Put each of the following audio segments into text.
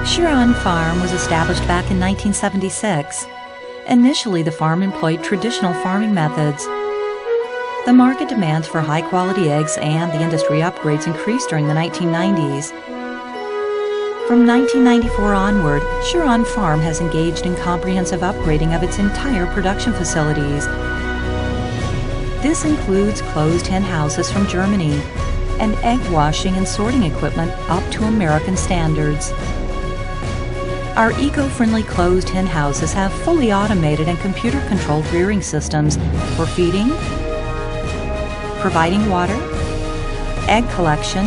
Huron Farm was established back in 1976. Initially, the farm employed traditional farming methods. The market demands for high-quality eggs and the industry upgrades increased during the 1990s. From 1994 onward, Huron Farm has engaged in comprehensive upgrading of its entire production facilities. This includes closed hen houses from Germany and egg washing and sorting equipment up to American standards. Our eco-friendly closed hen houses have fully automated and computer-controlled rearing systems for feeding, providing water, egg collection,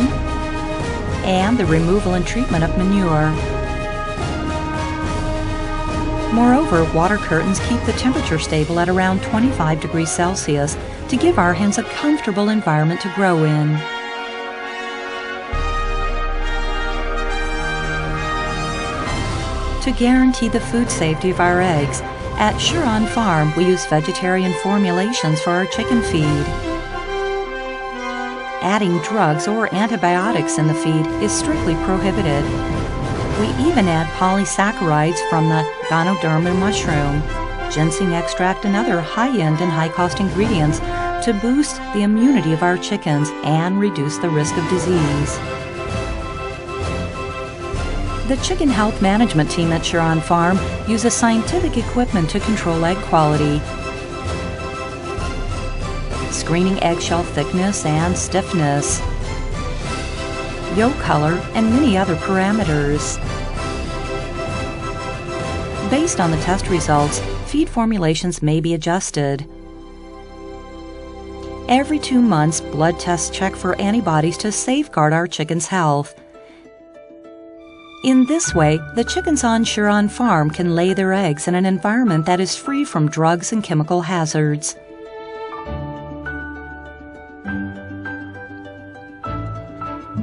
and the removal and treatment of manure. Moreover, water curtains keep the temperature stable at around 25 degrees Celsius to give our hens a comfortable environment to grow in. To guarantee the food safety of our eggs, at Huron Farm we use vegetarian formulations for our chicken feed. Adding drugs or antibiotics in the feed is strictly prohibited. We even add polysaccharides from the Ganoderma mushroom, ginseng extract, and other high-end and high-cost ingredients to boost the immunity of our chickens and reduce the risk of disease. The chicken health management team at Huron Farm uses scientific equipment to control egg quality, screening eggshell thickness and stiffness, yolk color, and many other parameters. Based on the test results, feed formulations may be adjusted. Every 2 months, blood tests check for antibodies to safeguard our chickens' health. In this way, the chickens on Huron Farm can lay their eggs in an environment that is free from drugs and chemical hazards.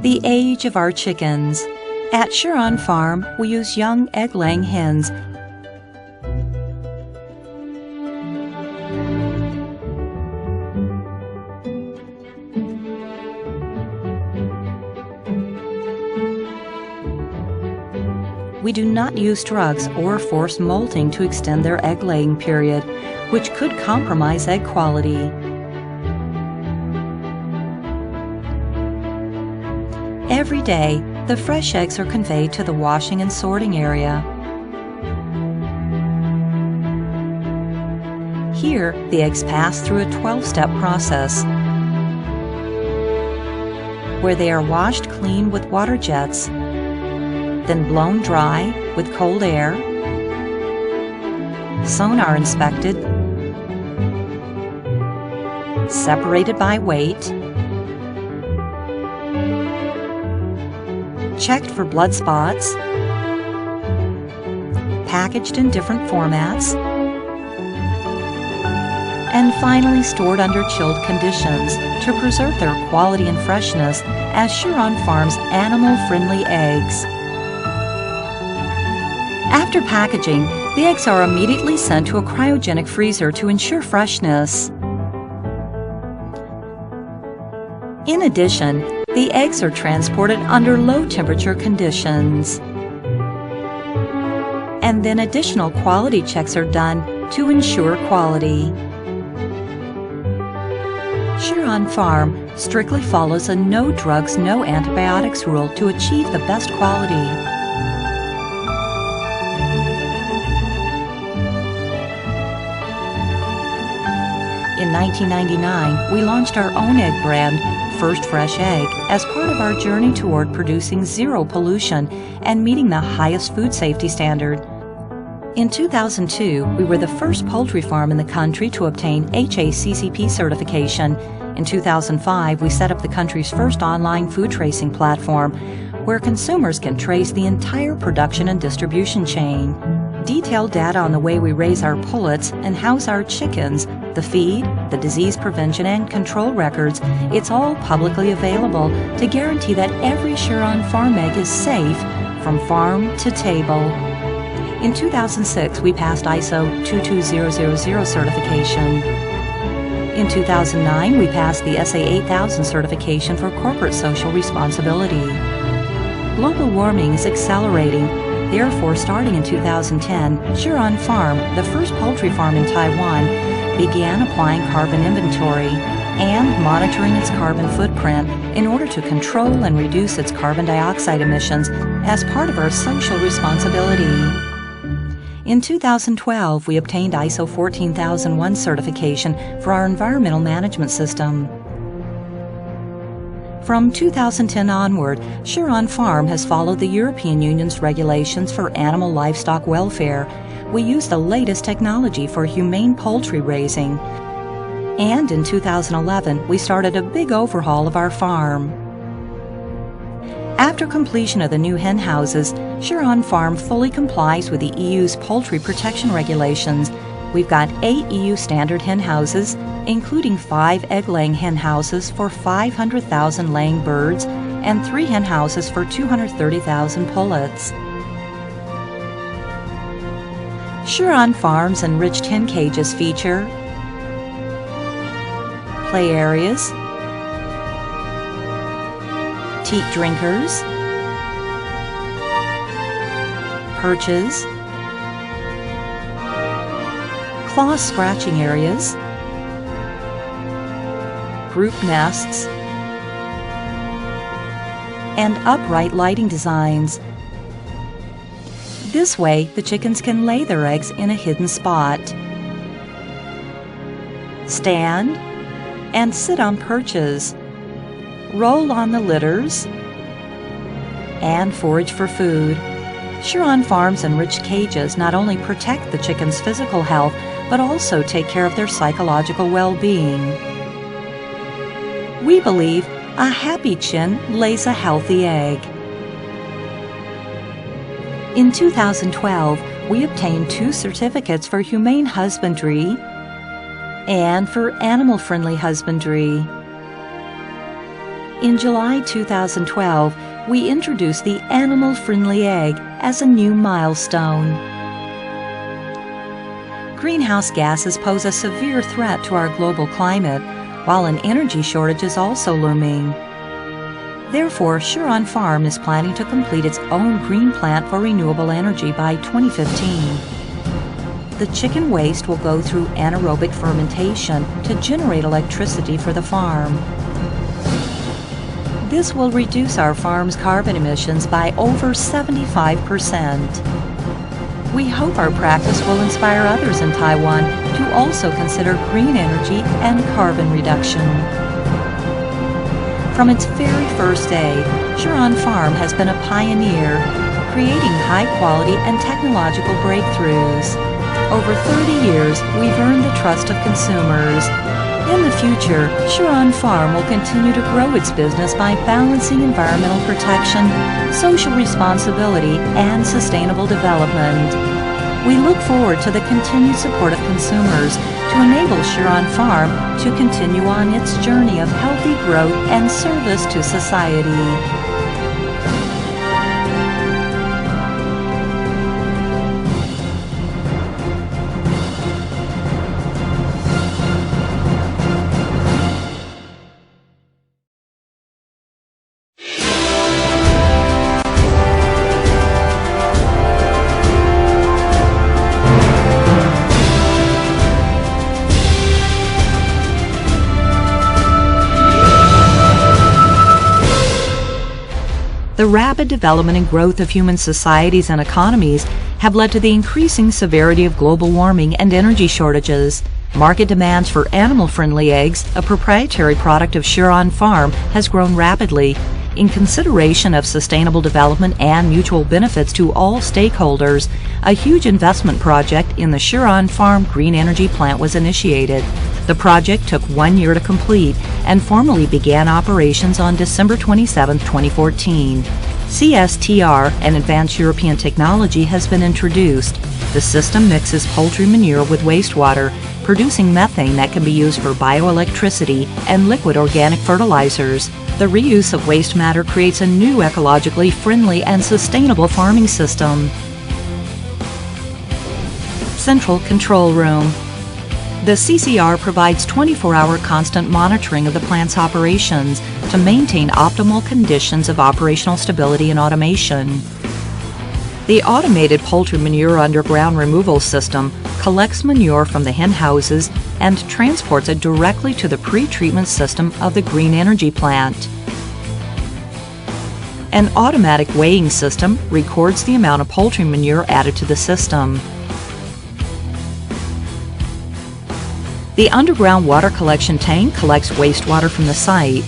The age of our chickens. At Huron Farm, we use young egg-laying hens. We do not use drugs or force molting to extend their egg-laying period, which could compromise egg quality. Every day, the fresh eggs are conveyed to the washing and sorting area. Here, the eggs pass through a 12-step process, where they are washed clean with water jets, then blown dry with cold air, sonar inspected, separated by weight, checked for blood spots, packaged in different formats, and finally stored under chilled conditions to preserve their quality and freshness as Huron Farm's animal-friendly eggs. After packaging, the eggs are immediately sent to a cryogenic freezer to ensure freshness. In addition, the eggs are transported under low-temperature conditions. And then additional quality checks are done to ensure quality. Huron Farm strictly follows a no drugs, no antibiotics rule to achieve the best quality. In 1999, we launched our own egg brand, First Fresh Egg, as part of our journey toward producing zero pollution and meeting the highest food safety standard. In 2002, we were the first poultry farm in the country to obtain HACCP certification. In 2005, we set up the country's first online food tracing platform, where consumers can trace the entire production and distribution chain. Detailed data on the way we raise our pullets and house our chickens, The feed, the disease prevention and control records, it's all publicly available to guarantee that every Sure-On farm egg is safe from farm to table. In 2006, we passed ISO 22000 certification. In 2009, we passed the SA 8000 certification for corporate social responsibility. Global warming is accelerating. Therefore, starting in 2010, Sure-On Farm, the first poultry farm in Taiwan, began applying carbon inventory and monitoring its carbon footprint in order to control and reduce its carbon dioxide emissions as part of our social responsibility. In 2012, we obtained ISO 14001 certification for our environmental management system. From 2010 onward, Sure-On Farm has followed the European Union's regulations for animal livestock welfare. We use the latest technology for humane poultry raising. And in 2011, we started a big overhaul of our farm. After completion of the new hen houses, Sure-On Farm fully complies with the EU's poultry protection regulations. We've got 8 EU standard hen houses, including 5 egg-laying hen houses for 500,000 laying birds and 3 hen houses for 230,000 pullets. Sure-On Farm's enriched hen cages feature play areas, teat drinkers, perches, claw scratching areas, group nests, and upright lighting designs. This way, the chickens can lay their eggs in a hidden spot, stand and sit on perches, roll on the litters, and forage for food. Sure-On Farm's enriched cages not only protect the chickens' physical health, but also take care of their psychological well-being. We believe a happy chin lays a healthy egg. In 2012, we obtained 2 certificates for humane husbandry and for animal-friendly husbandry. In July 2012, we introduced the animal-friendly egg as a new milestone. Greenhouse gases pose a severe threat to our global climate, while an energy shortage is also looming. Therefore, Sure-On Farm is planning to complete its own green plant for renewable energy by 2015. The chicken waste will go through anaerobic fermentation to generate electricity for the farm. This will reduce our farm's carbon emissions by over 75%. We hope our practice will inspire others in Taiwan to also consider green energy and carbon reduction. From its very first day, Sure-On Farm has been a pioneer, creating high-quality and technological breakthroughs. Over 30 years, we've earned the trust of consumers. In the future, Sure-On Farm will continue to grow its business by balancing environmental protection, social responsibility, and sustainable development. We look forward to the continued support of consumers to enable Sure-On Farm to continue on its journey of healthy growth and service to society. The rapid development and growth of human societies and economies have led to the increasing severity of global warming and energy shortages. Market demands for animal-friendly eggs, a proprietary product of Sure-On Farm, has grown rapidly. In consideration of sustainable development and mutual benefits to all stakeholders, a huge investment project in the Sure-On Farm green energy plant was initiated. The project took 1 year to complete and formally began operations on December 27, 2014. CSTR, an advanced European technology, has been introduced. The system mixes poultry manure with wastewater, producing methane that can be used for bioelectricity and liquid organic fertilizers. The reuse of waste matter creates a new ecologically friendly and sustainable farming system. Central Control Room. The CCR provides 24-hour constant monitoring of the plant's operations to maintain optimal conditions of operational stability and automation. The automated poultry manure underground removal system collects manure from the hen houses and transports it directly to the pre-treatment system of the green energy plant. An automatic weighing system records the amount of poultry manure added to the system. The underground water collection tank collects wastewater from the site.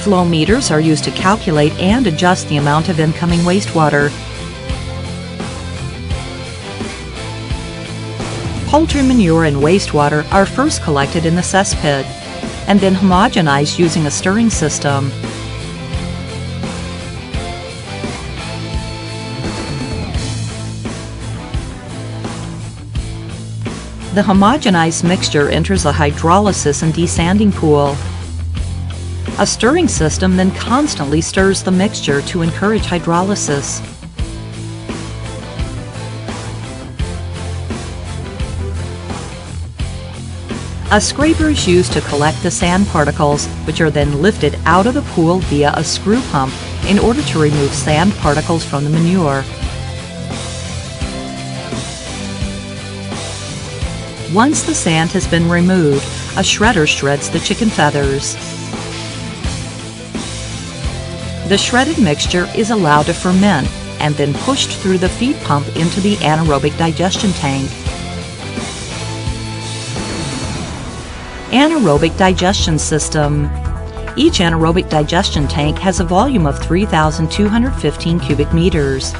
Flow meters are used to calculate and adjust the amount of incoming wastewater. Poultry manure and wastewater are first collected in the cesspit and then homogenized using a stirring system. The homogenized mixture enters a hydrolysis and desanding pool. A stirring system then constantly stirs the mixture to encourage hydrolysis. A scraper is used to collect the sand particles, which are then lifted out of the pool via a screw pump in order to remove sand particles from the manure. Once the sand has been removed, a shredder shreds the chicken feathers. The shredded mixture is allowed to ferment and then pushed through the feed pump into the anaerobic digestion tank. Anaerobic digestion system. Each anaerobic digestion tank has a volume of 3,215 cubic meters.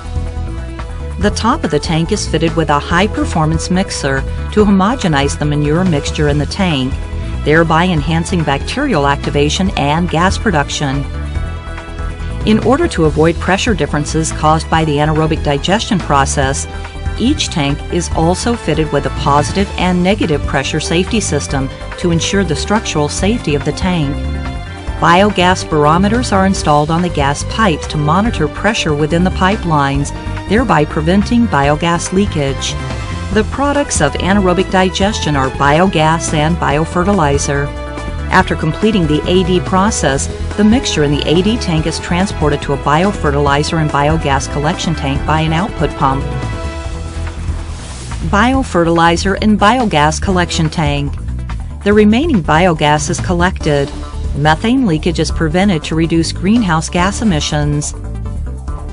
The top of the tank is fitted with a high-performance mixer to homogenize the manure mixture in the tank, thereby enhancing bacterial activation and gas production. In order to avoid pressure differences caused by the anaerobic digestion process, each tank is also fitted with a positive and negative pressure safety system to ensure the structural safety of the tank. Biogas barometers are installed on the gas pipes to monitor pressure within the pipelines, thereby preventing biogas leakage. The products of anaerobic digestion are biogas and biofertilizer. After completing the AD process, the mixture in the AD tank is transported to a biofertilizer and biogas collection tank by an output pump. Biofertilizer and biogas collection tank. The remaining biogas is collected. Methane leakage is prevented to reduce greenhouse gas emissions.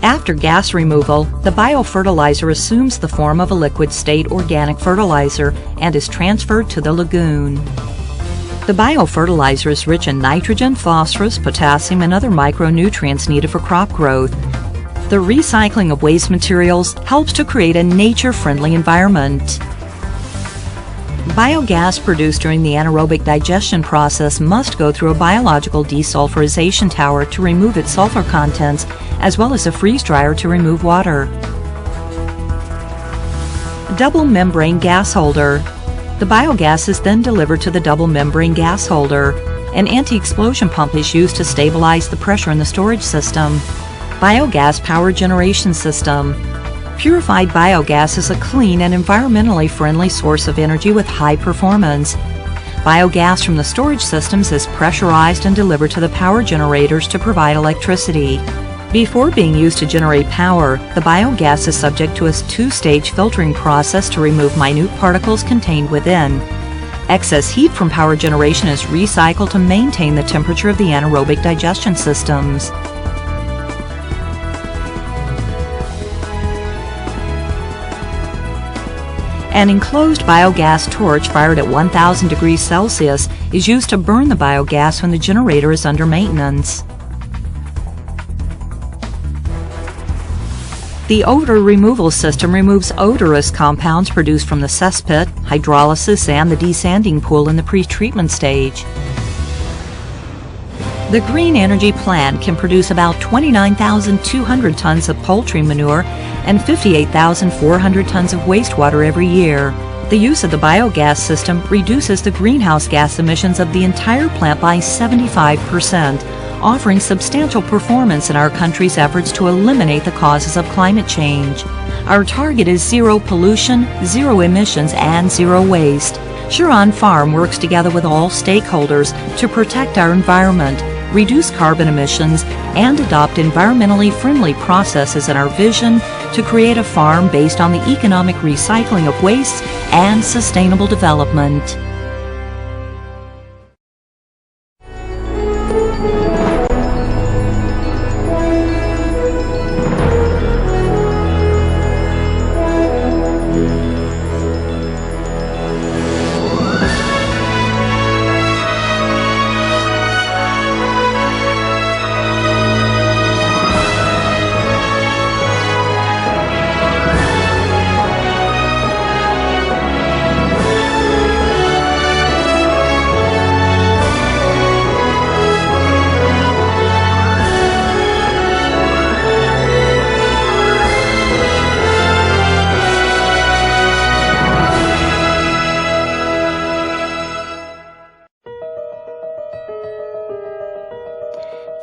After gas removal, the biofertilizer assumes the form of a liquid-state organic fertilizer and is transferred to the lagoon. The biofertilizer is rich in nitrogen, phosphorus, potassium, and other micronutrients needed for crop growth. The recycling of waste materials helps to create a nature-friendly environment. Biogas produced during the anaerobic digestion process must go through a biological desulfurization tower to remove its sulfur contents, as well as a freeze dryer to remove water. Double membrane gas holder. The biogas is then delivered to the double membrane gas holder. An anti-explosion pump is used to stabilize the pressure in the storage system. Biogas power generation system. Purified biogas is a clean and environmentally friendly source of energy with high performance. Biogas from the storage systems is pressurized and delivered to the power generators to provide electricity. Before being used to generate power, the biogas is subject to a two-stage filtering process to remove minute particles contained within. Excess heat from power generation is recycled to maintain the temperature of the anaerobic digestion systems. An enclosed biogas torch fired at 1,000 degrees Celsius is used to burn the biogas when the generator is under maintenance. The odor removal system removes odorous compounds produced from the cesspit, hydrolysis, and the desanding pool in the pre-treatment stage. The green energy plant can produce about 29,200 tons of poultry manure and 58,400 tons of wastewater every year. The use of the biogas system reduces the greenhouse gas emissions of the entire plant by 75%, offering substantial performance in our country's efforts to eliminate the causes of climate change. Our target is zero pollution, zero emissions, and zero waste. Huron Farm works together with all stakeholders to protect our environment, reduce carbon emissions, and adopt environmentally friendly processes in our vision to create a farm based on the economic recycling of wastes and sustainable development.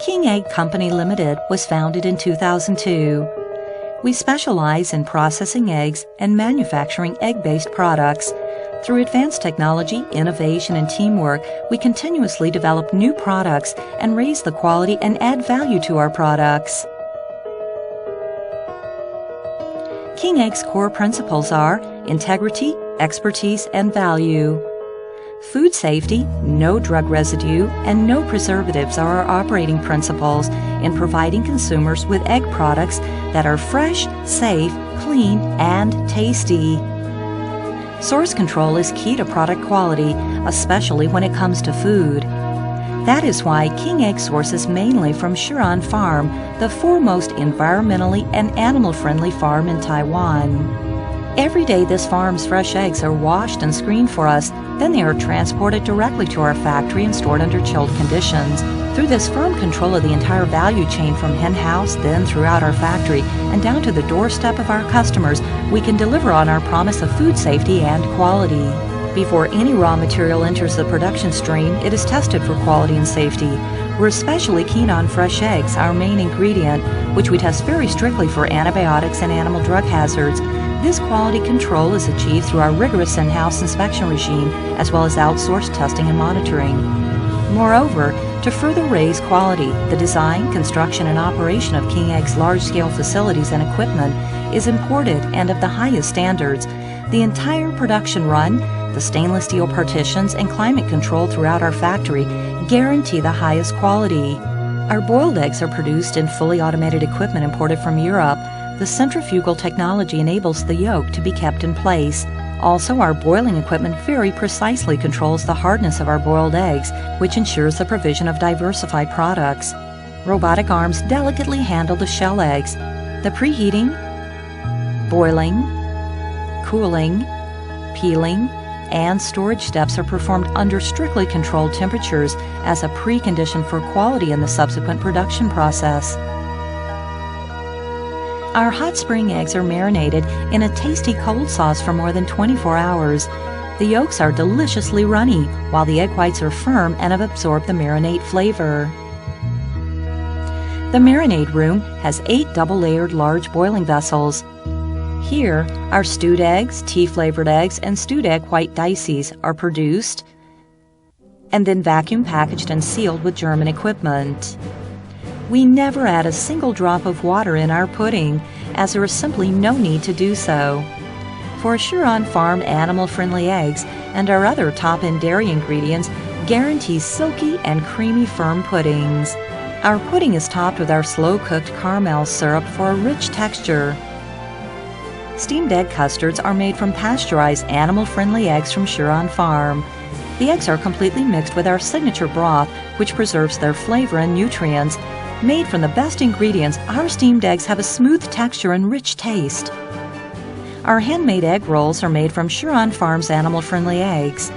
King Egg Company Limited was founded in 2002. We specialize in processing eggs and manufacturing egg-based products. Through advanced technology, innovation, and teamwork, we continuously develop new products and raise the quality and add value to our products. King Egg's core principles are integrity, expertise, and value. Food safety, no drug residue, and no preservatives are our operating principles in providing consumers with egg products that are fresh, safe, clean, and tasty. Source control is key to product quality, especially when it comes to food. That is why King Egg sources mainly from Huron Farm, the foremost environmentally and animal-friendly farm in Taiwan. Every day this farm's fresh eggs are washed and screened for us, then they are transported directly to our factory and stored under chilled conditions. Through this firm control of the entire value chain from hen house, then throughout our factory, and down to the doorstep of our customers, we can deliver on our promise of food safety and quality. Before any raw material enters the production stream, it is tested for quality and safety. We're especially keen on fresh eggs, our main ingredient, which we test very strictly for antibiotics and animal drug hazards. This quality control is achieved through our rigorous in-house inspection regime, as well as outsourced testing and monitoring. Moreover, to further raise quality, the design, construction, and operation of King Egg's large-scale facilities and equipment is imported and of the highest standards. The entire production run, the stainless steel partitions, and climate control throughout our factory guarantee the highest quality. Our boiled eggs are produced in fully automated equipment imported from Europe. The centrifugal technology enables the yolk to be kept in place. Also, our boiling equipment very precisely controls the hardness of our boiled eggs, which ensures the provision of diversified products. Robotic arms delicately handle the shell eggs. The preheating, boiling, cooling, peeling, and storage steps are performed under strictly controlled temperatures as a precondition for quality in the subsequent production process. Our hot spring eggs are marinated in a tasty cold sauce for more than 24 hours. The yolks are deliciously runny, while the egg whites are firm and have absorbed the marinade flavor. The marinade room has 8 double-layered large boiling vessels. Here, our stewed eggs, tea-flavored eggs, and stewed egg white dices are produced and then vacuum packaged and sealed with German equipment. We never add a single drop of water in our pudding, as there is simply no need to do so. For Huron Farm animal-friendly eggs and our other top-end dairy ingredients guarantee silky and creamy firm puddings. Our pudding is topped with our slow-cooked caramel syrup for a rich texture. Steamed egg custards are made from pasteurized animal-friendly eggs from Huron Farm. The eggs are completely mixed with our signature broth, which preserves their flavor and nutrients. Made from the best ingredients, our steamed eggs have a smooth texture and rich taste. Our handmade egg rolls are made from Huron Farm's animal-friendly eggs.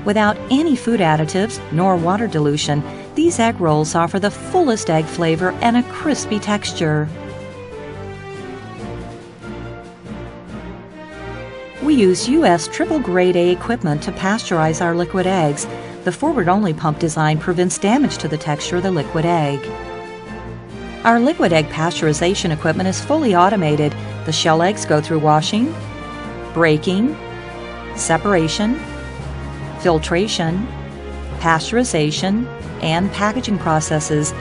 Without any food additives nor water dilution, these egg rolls offer the fullest egg flavor and a crispy texture. We use U.S. triple grade A equipment to pasteurize our liquid eggs. The forward-only pump design prevents damage to the texture of the liquid egg. Our liquid egg pasteurization equipment is fully automated. The shell eggs go through washing, breaking, separation, filtration, pasteurization, and packaging processes.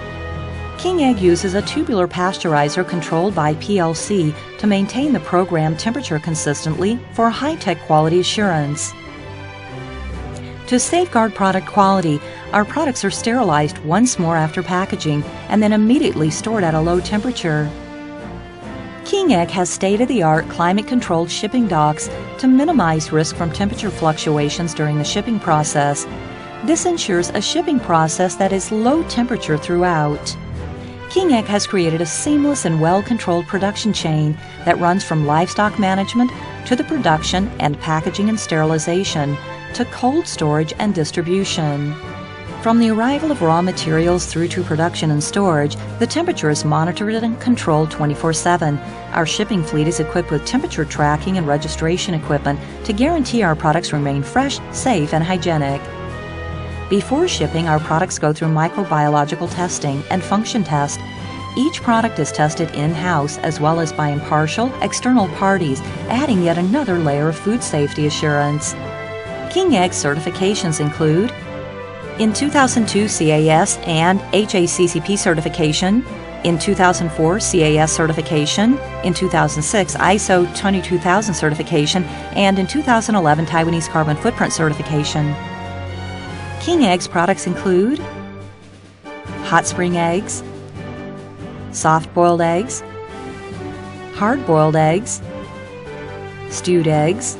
King Egg uses a tubular pasteurizer controlled by PLC to maintain the programmed temperature consistently for high-tech quality assurance. To safeguard product quality, our products are sterilized once more after packaging and then immediately stored at a low temperature. King Egg has state-of-the-art climate-controlled shipping docks to minimize risk from temperature fluctuations during the shipping process. This ensures a shipping process that is low temperature throughout. King Egg has created a seamless and well-controlled production chain that runs from livestock management to the production and packaging and sterilization to cold storage and distribution. From the arrival of raw materials through to production and storage, the temperature is monitored and controlled 24/7. Our shipping fleet is equipped with temperature tracking and registration equipment to guarantee our products remain fresh, safe, and hygienic. Before shipping, our products go through microbiological testing and function test. Each product is tested in-house as well as by impartial, external parties, adding yet another layer of food safety assurance. King Egg certifications include in 2002 CAS and HACCP certification, in 2004 CAS certification, in 2006 ISO 22000 certification, and in 2011 Taiwanese carbon footprint certification. King Egg's products include hot spring eggs, soft-boiled eggs, hard-boiled eggs, stewed eggs,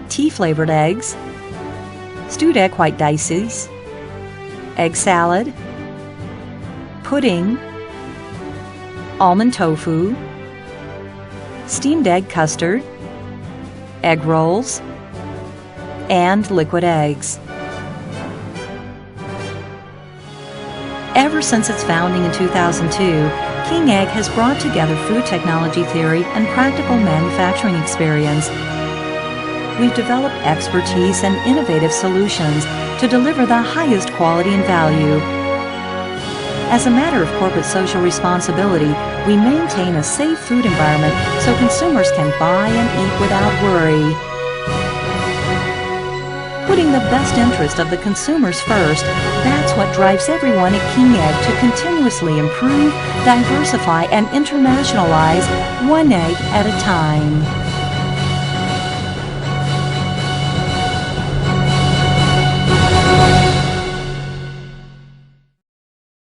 tea-flavored eggs, stewed egg white dices, egg salad, pudding, almond tofu, steamed egg custard, egg rolls, and liquid eggs. Ever since its founding in 2002, King Egg has brought together food technology theory and practical manufacturing experience. We've developed expertise and innovative solutions to deliver the highest quality and value. As a matter of corporate social responsibility, we maintain a safe food environment so consumers can buy and eat without worry. Putting the best interest of the consumers first, that's what drives everyone at King Egg to continuously improve, diversify, and internationalize one egg at a time.